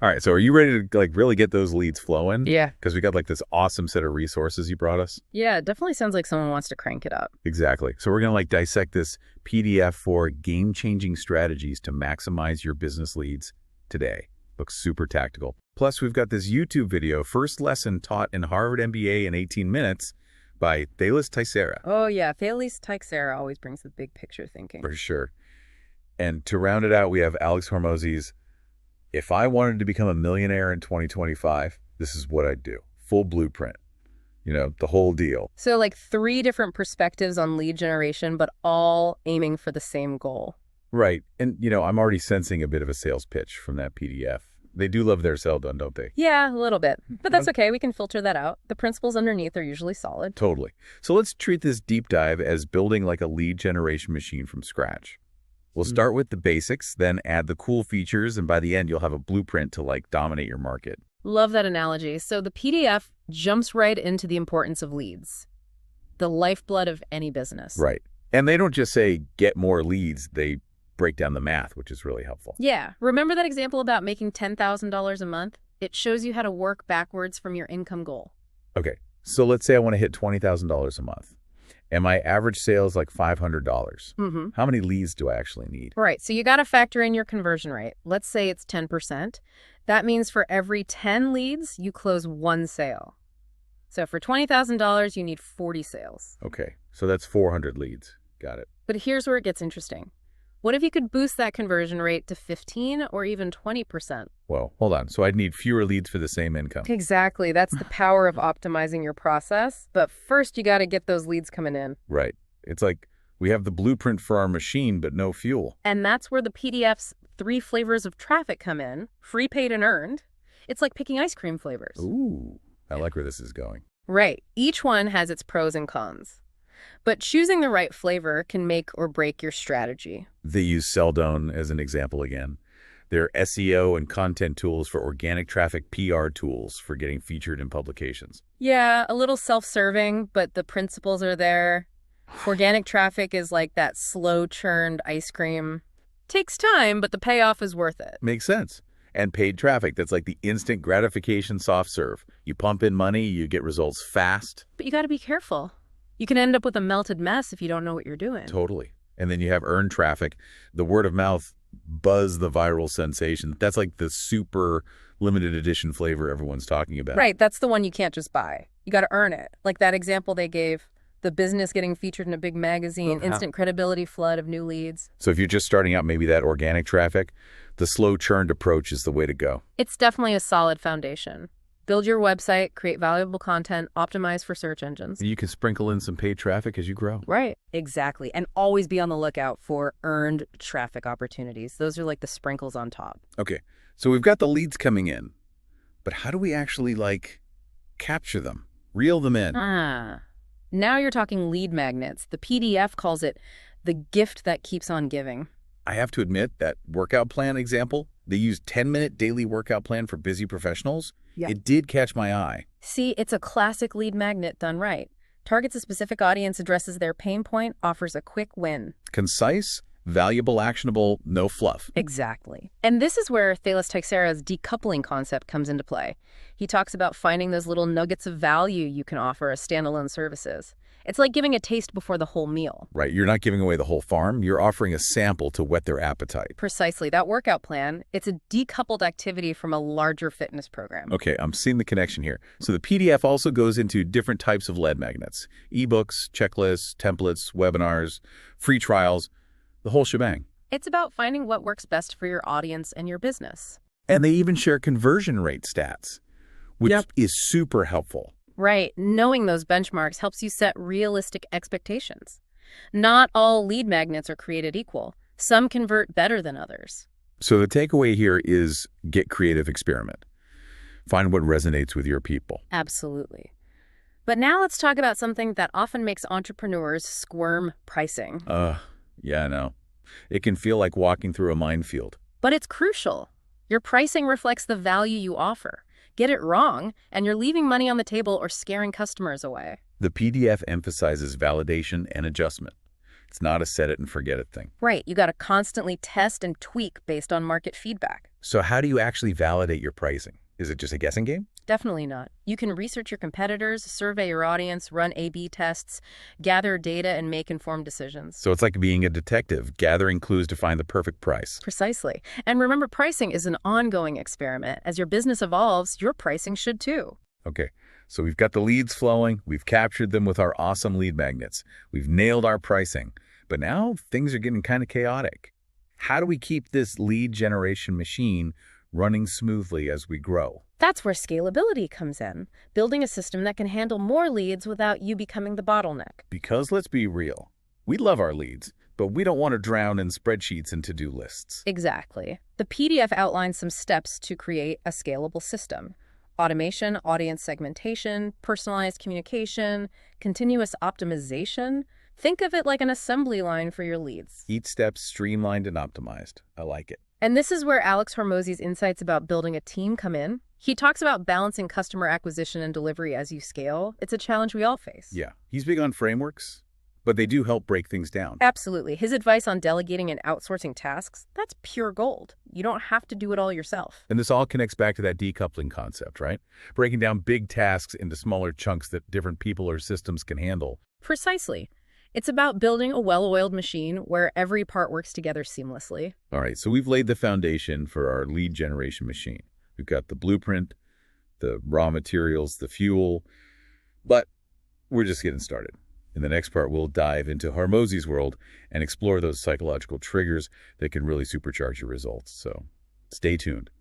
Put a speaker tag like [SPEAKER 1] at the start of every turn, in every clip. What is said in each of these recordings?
[SPEAKER 1] All right, so are you ready to like really get those leads flowing?
[SPEAKER 2] Yeah.
[SPEAKER 1] Because we got like this awesome set of resources you brought us.
[SPEAKER 2] Yeah, it definitely sounds like someone wants to crank it up.
[SPEAKER 1] Exactly. So we're going to like dissect this PDF for game-changing strategies to maximize your business leads today. Looks super tactical. Plus, we've got this YouTube video, First Lesson Taught in Harvard MBA in 18 Minutes by Thales Teixeira.
[SPEAKER 2] Oh, yeah. Thales Teixeira always brings the big picture thinking.
[SPEAKER 1] For sure. And to round it out, we have Alex Hormozi's If I Wanted to Become a Millionaire in 2025, This is What I'd Do. Full blueprint. You know, the whole deal.
[SPEAKER 2] So like 3 different perspectives on lead generation, but all aiming for the same goal.
[SPEAKER 1] Right. And, you know, I'm already sensing a bit of a sales pitch from that PDF. They do love their Selldone, don't they?
[SPEAKER 2] Yeah, a little bit. But that's okay. We can filter that out. The principles underneath are usually solid.
[SPEAKER 1] Totally. So let's treat this deep dive as building like a lead generation machine from scratch. We'll start with the basics, then add the cool features, and by the end, you'll have a blueprint to like dominate your market.
[SPEAKER 2] Love that analogy. So the PDF jumps right into the importance of leads, the lifeblood of any business.
[SPEAKER 1] Right. And they don't just say get more leads. They break down the math, which is really helpful.
[SPEAKER 2] Yeah. Remember that example about making $10,000 a month? It shows you how to work backwards from your income goal.
[SPEAKER 1] Okay. So let's say I want to hit $20,000 a month. And my average sale is like $500.
[SPEAKER 2] Mm-hmm.
[SPEAKER 1] How many leads do I actually need?
[SPEAKER 2] Right. So you got to factor in your conversion rate. Let's say it's 10%. That means for every 10 leads, you close 1 sale. So for $20,000, you need 40 sales.
[SPEAKER 1] Okay. So that's 400 leads. Got it.
[SPEAKER 2] But here's where it gets interesting. What if you could boost that conversion rate to 15 or even 20%?
[SPEAKER 1] Well, hold on. So I'd need fewer leads for the same income.
[SPEAKER 2] Exactly. That's the power of optimizing your process. But first, you got to get those leads coming in.
[SPEAKER 1] Right. It's like we have the blueprint for our machine, but no fuel.
[SPEAKER 2] And that's where the PDF's 3 flavors of traffic come in, free, paid, and earned. It's like picking ice cream flavors.
[SPEAKER 1] Ooh, I like where this is going.
[SPEAKER 2] Right. Each one has its pros and cons. But choosing the right flavor can make or break your strategy.
[SPEAKER 1] They use Selldone as an example again. They're SEO and content tools for organic traffic, PR tools for getting featured in publications.
[SPEAKER 2] Yeah, a little self-serving, but the principles are there. Organic traffic is like that slow-churned ice cream. Takes time, but the payoff is worth it.
[SPEAKER 1] Makes sense. And paid traffic, that's like the instant gratification soft serve. You pump in money, you get results fast.
[SPEAKER 2] But you got to be careful. You can end up with a melted mess if you don't know what you're doing.
[SPEAKER 1] Totally. And then you have earned traffic, the word of mouth buzz, the viral sensation. That's like the super limited edition flavor everyone's talking about.
[SPEAKER 2] Right. That's the one you can't just buy. You got to earn it. Like that example they gave, the business getting featured in a big magazine, instant credibility flood of new leads.
[SPEAKER 1] So if you're just starting out, maybe that organic traffic, the slow churned approach is the way to go.
[SPEAKER 2] It's definitely a solid foundation. Build your website, create valuable content, optimize for search engines.
[SPEAKER 1] You can sprinkle in some paid traffic as you grow.
[SPEAKER 2] Right. Exactly. And always be on the lookout for earned traffic opportunities. Those are like the sprinkles on top.
[SPEAKER 1] Okay. So we've got the leads coming in, but how do we actually like capture them, reel them in?
[SPEAKER 2] Now you're talking lead magnets. The PDF calls it the gift that keeps on giving.
[SPEAKER 1] I have to admit that workout plan example, they use 10-minute daily workout plan for busy professionals.
[SPEAKER 2] Yeah.
[SPEAKER 1] It did catch my eye.
[SPEAKER 2] See, it's a classic lead magnet done right. Targets a specific audience, addresses their pain point, offers a quick win.
[SPEAKER 1] Concise, valuable, actionable, no fluff.
[SPEAKER 2] Exactly. And this is where Thales Teixeira's decoupling concept comes into play. He talks about finding those little nuggets of value you can offer as standalone services. It's like giving a taste before the whole meal.
[SPEAKER 1] Right. You're not giving away the whole farm. You're offering a sample to whet their appetite.
[SPEAKER 2] Precisely. That workout plan, it's a decoupled activity from a larger fitness program.
[SPEAKER 1] Okay, I'm seeing the connection here. So the PDF also goes into different types of lead magnets. Ebooks, checklists, templates, webinars, free trials, the whole shebang.
[SPEAKER 2] It's about finding what works best for your audience and your business.
[SPEAKER 1] And they even share conversion rate stats, which is super helpful.
[SPEAKER 2] Right. Knowing those benchmarks helps you set realistic expectations. Not all lead magnets are created equal. Some convert better than others.
[SPEAKER 1] So the takeaway here is get creative, experiment. Find what resonates with your people.
[SPEAKER 2] Absolutely. But now let's talk about something that often makes entrepreneurs squirm: pricing.
[SPEAKER 1] Yeah, I know. It can feel like walking through a minefield.
[SPEAKER 2] But it's crucial. Your pricing reflects the value you offer. Get it wrong, and you're leaving money on the table or scaring customers away.
[SPEAKER 1] The PDF emphasizes validation and adjustment. It's not a set it and forget it thing.
[SPEAKER 2] Right. You got to constantly test and tweak based on market feedback.
[SPEAKER 1] So how do you actually validate your pricing? Is it just a guessing game?
[SPEAKER 2] Definitely not. You can research your competitors, survey your audience, run A/B tests, gather data, and make informed decisions.
[SPEAKER 1] So it's like being a detective, gathering clues to find the perfect price.
[SPEAKER 2] Precisely. And remember, pricing is an ongoing experiment. As your business evolves, your pricing should too.
[SPEAKER 1] Okay, so we've got the leads flowing, we've captured them with our awesome lead magnets, we've nailed our pricing, but now things are getting kind of chaotic. How do we keep this lead generation machine running smoothly as we grow?
[SPEAKER 2] That's where scalability comes in, building a system that can handle more leads without you becoming the bottleneck.
[SPEAKER 1] Because let's be real, we love our leads, but we don't want to drown in spreadsheets and to-do lists.
[SPEAKER 2] Exactly. The PDF outlines some steps to create a scalable system. Automation, audience segmentation, personalized communication, continuous optimization. Think of it like an assembly line for your leads.
[SPEAKER 1] Each step streamlined and optimized. I like it.
[SPEAKER 2] And this is where Alex Hormozy's insights about building a team come in. He talks about balancing customer acquisition and delivery as you scale. It's a challenge we all face.
[SPEAKER 1] Yeah, he's big on frameworks, but they do help break things down.
[SPEAKER 2] Absolutely. His advice on delegating and outsourcing tasks, that's pure gold. You don't have to do it all yourself.
[SPEAKER 1] And this all connects back to that decoupling concept, right? Breaking down big tasks into smaller chunks that different people or systems can handle.
[SPEAKER 2] Precisely. It's about building a well-oiled machine where every part works together seamlessly.
[SPEAKER 1] All right, so we've laid the foundation for our lead generation machine. We've got the blueprint, the raw materials, the fuel, but we're just getting started. In the next part, we'll dive into Hormozy's world and explore those psychological triggers that can really supercharge your results. So stay tuned.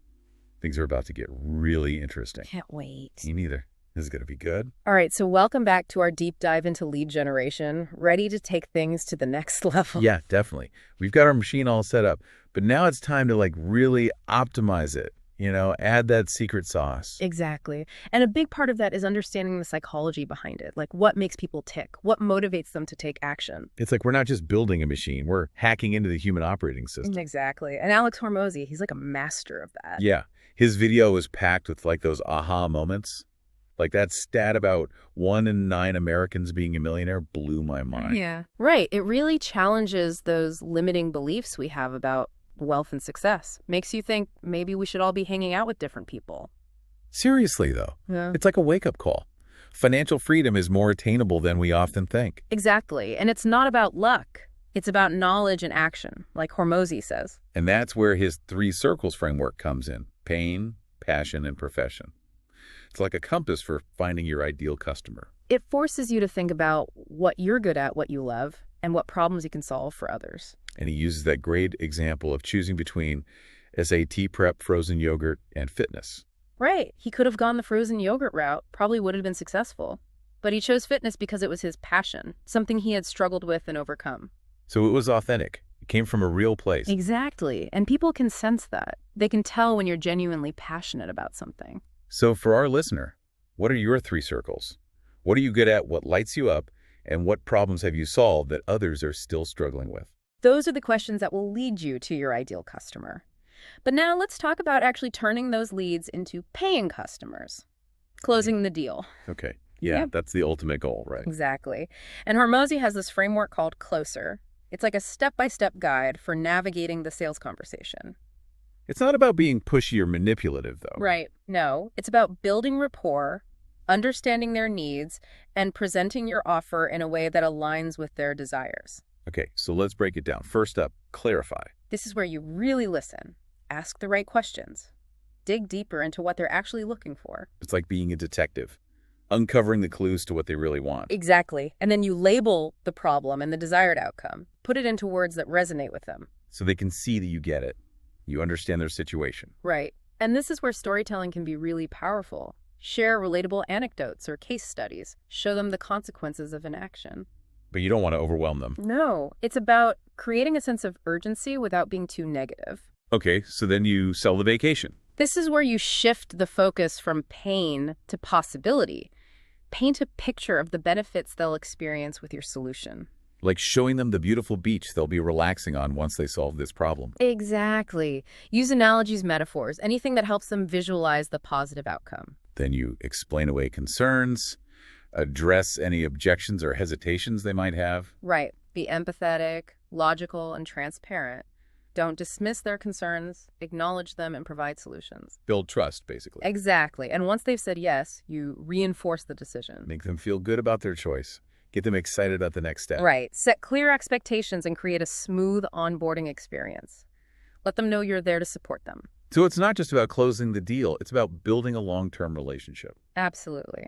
[SPEAKER 1] Things are about to get really interesting.
[SPEAKER 2] Can't wait.
[SPEAKER 1] Me neither. This is going to be good.
[SPEAKER 2] All right, so welcome back to our deep dive into lead generation. Ready to take things to the next level?
[SPEAKER 1] Yeah, definitely. We've got our machine all set up, but now it's time to really optimize it. Add that secret sauce.
[SPEAKER 2] Exactly. And a big part of that is understanding the psychology behind it, like what makes people tick, what motivates them to take action.
[SPEAKER 1] It's like we're not just building a machine, we're hacking into the human operating system.
[SPEAKER 2] Exactly. And Alex Hormozy, he's like a master of that.
[SPEAKER 1] Yeah. His video was packed with those aha moments. Like that stat about 1 in 9 Americans being a millionaire blew my mind.
[SPEAKER 2] Yeah. Right. It really challenges those limiting beliefs we have about wealth and success. Makes you think maybe we should all be hanging out with different people.
[SPEAKER 1] Seriously, though.
[SPEAKER 2] Yeah.
[SPEAKER 1] It's like a wake-up call. Financial freedom is more attainable than we often think.
[SPEAKER 2] Exactly. And it's not about luck. It's about knowledge and action, like Hormozy says.
[SPEAKER 1] And that's where his 3 circles framework comes in. Pain, passion, and profession. It's like a compass for finding your ideal customer.
[SPEAKER 2] It forces you to think about what you're good at, what you love, and what problems you can solve for others.
[SPEAKER 1] And he uses that great example of choosing between SAT prep, frozen yogurt, and fitness.
[SPEAKER 2] Right. He could have gone the frozen yogurt route, probably would have been successful. But he chose fitness because it was his passion, something he had struggled with and overcome.
[SPEAKER 1] So it was authentic. It came from a real place.
[SPEAKER 2] Exactly. And people can sense that. They can tell when you're genuinely passionate about something.
[SPEAKER 1] So for our listener, what are your 3 circles? What are you good at? What lights you up? And what problems have you solved that others are still struggling with?
[SPEAKER 2] Those are the questions that will lead you to your ideal customer. But now let's talk about actually turning those leads into paying customers, closing the deal.
[SPEAKER 1] Okay. Yeah, that's the ultimate goal, right?
[SPEAKER 2] Exactly. And Hormozy has this framework called Closer. It's like a step-by-step guide for navigating the sales conversation.
[SPEAKER 1] It's not about being pushy or manipulative, though.
[SPEAKER 2] Right. No, it's about building rapport, understanding their needs, and presenting your offer in a way that aligns with their desires.
[SPEAKER 1] Okay, so let's break it down. First up, clarify.
[SPEAKER 2] This is where you really listen, ask the right questions, dig deeper into what they're actually looking for.
[SPEAKER 1] It's like being a detective, uncovering the clues to what they really want.
[SPEAKER 2] Exactly. And then you label the problem and the desired outcome. Put it into words that resonate with them.
[SPEAKER 1] So they can see that you get it. You understand their situation.
[SPEAKER 2] Right. And this is where storytelling can be really powerful. Share relatable anecdotes or case studies. Show them the consequences of an action.
[SPEAKER 1] But you don't want to overwhelm them.
[SPEAKER 2] No, it's about creating a sense of urgency without being too negative.
[SPEAKER 1] Okay, so then you sell the vacation.
[SPEAKER 2] This is where you shift the focus from pain to possibility. Paint a picture of the benefits they'll experience with your solution.
[SPEAKER 1] Like showing them the beautiful beach they'll be relaxing on once they solve this problem.
[SPEAKER 2] Exactly. Use analogies, metaphors, anything that helps them visualize the positive outcome.
[SPEAKER 1] Then you explain away concerns, address any objections or hesitations they might have.
[SPEAKER 2] Right. Be empathetic, logical, and transparent. Don't dismiss their concerns, acknowledge them, and provide solutions.
[SPEAKER 1] Build trust, basically.
[SPEAKER 2] Exactly. And once they've said yes, you reinforce the decision.
[SPEAKER 1] Make them feel good about their choice. Get them excited about the next step.
[SPEAKER 2] Right. Set clear expectations and create a smooth onboarding experience. Let them know you're there to support them.
[SPEAKER 1] So it's not just about closing the deal. It's about building a long-term relationship.
[SPEAKER 2] Absolutely.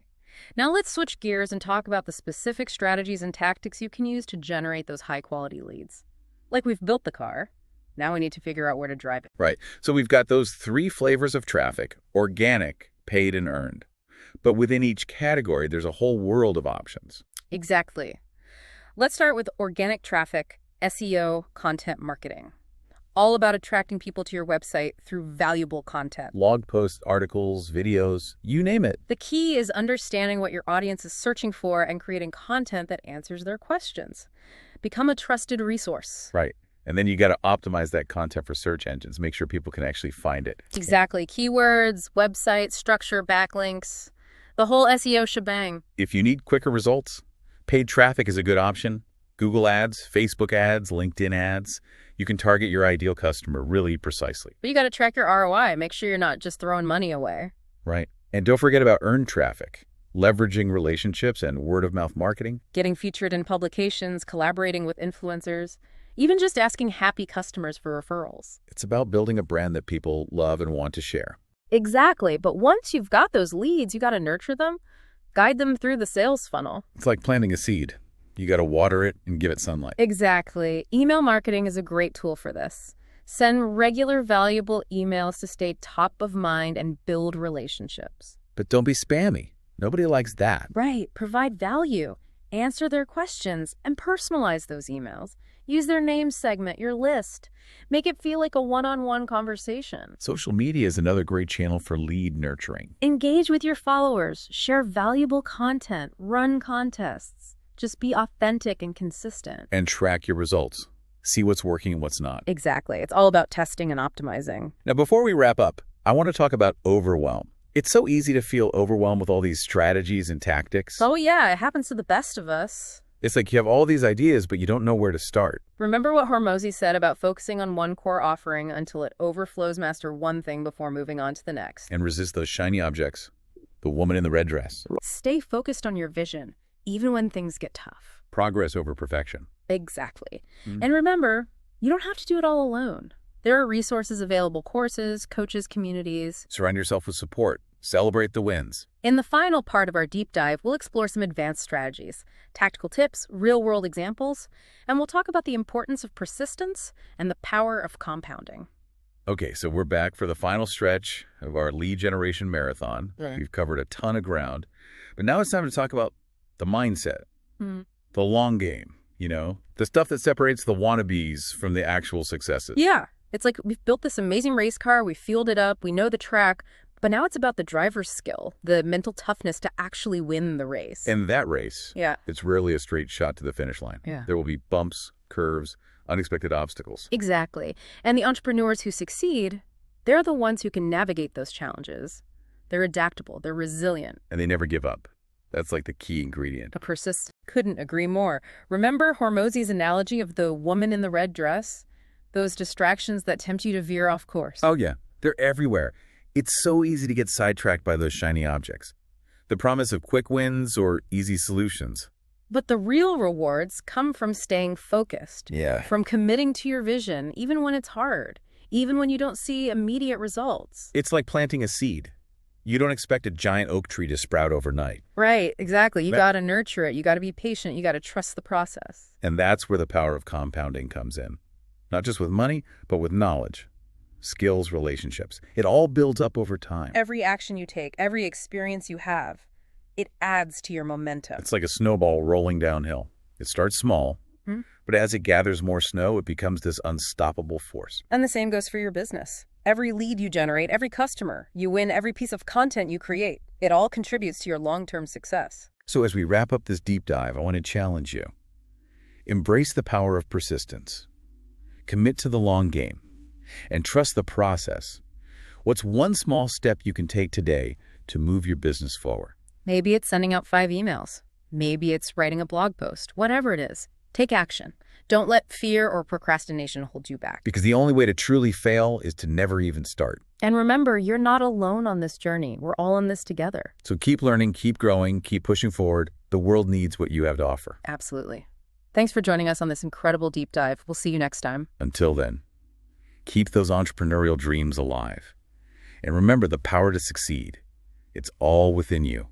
[SPEAKER 2] Now let's switch gears and talk about the specific strategies and tactics you can use to generate those high-quality leads. Like we've built the car. Now we need to figure out where to drive it.
[SPEAKER 1] Right. So we've got those 3 flavors of traffic: organic, paid, and earned. But within each category, there's a whole world of options.
[SPEAKER 2] Exactly. Let's start with organic traffic, SEO, content marketing. All about attracting people to your website through valuable content.
[SPEAKER 1] Blog posts, articles, videos, you name it.
[SPEAKER 2] The key is understanding what your audience is searching for and creating content that answers their questions. Become a trusted resource.
[SPEAKER 1] Right. And then you got to optimize that content for search engines. Make sure people can actually find it.
[SPEAKER 2] Exactly. Keywords, website structure, backlinks, the whole SEO shebang.
[SPEAKER 1] If you need quicker results, paid traffic is a good option. Google ads, Facebook ads, LinkedIn ads. You can target your ideal customer really precisely.
[SPEAKER 2] But you got to track your ROI. Make sure you're not just throwing money away.
[SPEAKER 1] Right. And don't forget about earned traffic. Leveraging relationships and word-of-mouth marketing.
[SPEAKER 2] Getting featured in publications, collaborating with influencers, even just asking happy customers for referrals.
[SPEAKER 1] It's about building a brand that people love and want to share.
[SPEAKER 2] Exactly. But once you've got those leads, you got to nurture them, guide them through the sales funnel.
[SPEAKER 1] It's like planting a seed. You got to water it and give it sunlight.
[SPEAKER 2] Exactly. Email marketing is a great tool for this. Send regular, valuable emails to stay top of mind and build relationships.
[SPEAKER 1] But don't be spammy. Nobody likes that.
[SPEAKER 2] Right. Provide value. Answer their questions and personalize those emails. Use their name segment, your list. Make it feel like a one-on-one conversation.
[SPEAKER 1] Social media is another great channel for lead nurturing.
[SPEAKER 2] Engage with your followers. Share valuable content. Run contests. Just be authentic and consistent.
[SPEAKER 1] And track your results. See what's working and what's not.
[SPEAKER 2] Exactly. It's all about testing and optimizing.
[SPEAKER 1] Now, before we wrap up, I want to talk about overwhelm. It's so easy to feel overwhelmed with all these strategies and tactics.
[SPEAKER 2] Oh, yeah. It happens to the best of us.
[SPEAKER 1] It's like you have all these ideas, but you don't know where to start.
[SPEAKER 2] Remember what Hormozi said about focusing on one core offering until it overflows master one thing before moving on to the next.
[SPEAKER 1] And resist those shiny objects. The woman in the red dress.
[SPEAKER 2] Stay focused on your vision, even when things get tough.
[SPEAKER 1] Progress over perfection.
[SPEAKER 2] Exactly. And remember, you don't have to do it all alone. There are resources available, courses, coaches, communities.
[SPEAKER 1] Surround yourself with support. Celebrate the wins.
[SPEAKER 2] In the final part of our deep dive, we'll explore some advanced strategies, tactical tips, real-world examples, and we'll talk about the importance of persistence and the power of compounding.
[SPEAKER 1] Okay, so we're back for the final stretch of our lead generation marathon.
[SPEAKER 2] Right.
[SPEAKER 1] We've covered a ton of ground. But now it's time to talk about the mindset, the long game, the stuff that separates the wannabes from the actual successes.
[SPEAKER 2] Yeah. It's like we've built this amazing race car, we fueled it up, we know the track, but now it's about the driver's skill, the mental toughness to actually win the race.
[SPEAKER 1] In that race,
[SPEAKER 2] Yeah.
[SPEAKER 1] it's rarely a straight shot to the finish line.
[SPEAKER 2] Yeah.
[SPEAKER 1] There will be bumps, curves, unexpected obstacles.
[SPEAKER 2] Exactly. And the entrepreneurs who succeed, they're the ones who can navigate those challenges. They're adaptable, they're resilient.
[SPEAKER 1] And they never give up. That's like the key ingredient.
[SPEAKER 2] A persist. Couldn't agree more. Remember Hormozi's analogy of the woman in the red dress? Those distractions that tempt you to veer off course.
[SPEAKER 1] Oh, yeah. They're everywhere. It's so easy to get sidetracked by those shiny objects. The promise of quick wins or easy solutions.
[SPEAKER 2] But the real rewards come from staying focused.
[SPEAKER 1] Yeah.
[SPEAKER 2] From committing to your vision, even when it's hard, even when you don't see immediate results.
[SPEAKER 1] It's like planting a seed. You don't expect a giant oak tree to sprout overnight.
[SPEAKER 2] Right, exactly. You got to nurture it. You got to be patient. You got to trust the process.
[SPEAKER 1] And that's where the power of compounding comes in. Not just with money, but with knowledge, skills, relationships. It all builds up over time.
[SPEAKER 2] Every action you take, every experience you have, it adds to your momentum.
[SPEAKER 1] It's like a snowball rolling downhill. It starts small, but as it gathers more snow, it becomes this unstoppable force.
[SPEAKER 2] And the same goes for your business. Every lead you generate, every customer you win, every piece of content you create, it all contributes to your long-term success.
[SPEAKER 1] So as we wrap up this deep dive, I want to challenge you. Embrace the power of persistence. Commit to the long game. And trust the process. What's one small step you can take today to move your business forward?
[SPEAKER 2] Maybe it's sending out 5 emails. Maybe it's writing a blog post. Whatever it is, Take action. Don't let fear or procrastination hold you back.
[SPEAKER 1] Because the only way to truly fail is to never even start.
[SPEAKER 2] And remember, you're not alone on this journey. We're all in this together.
[SPEAKER 1] So keep learning, keep growing, keep pushing forward. The world needs what you have to offer.
[SPEAKER 2] Absolutely. Thanks for joining us on this incredible deep dive. We'll see you next time.
[SPEAKER 1] Until then, keep those entrepreneurial dreams alive. And remember the power to succeed. It's all within you.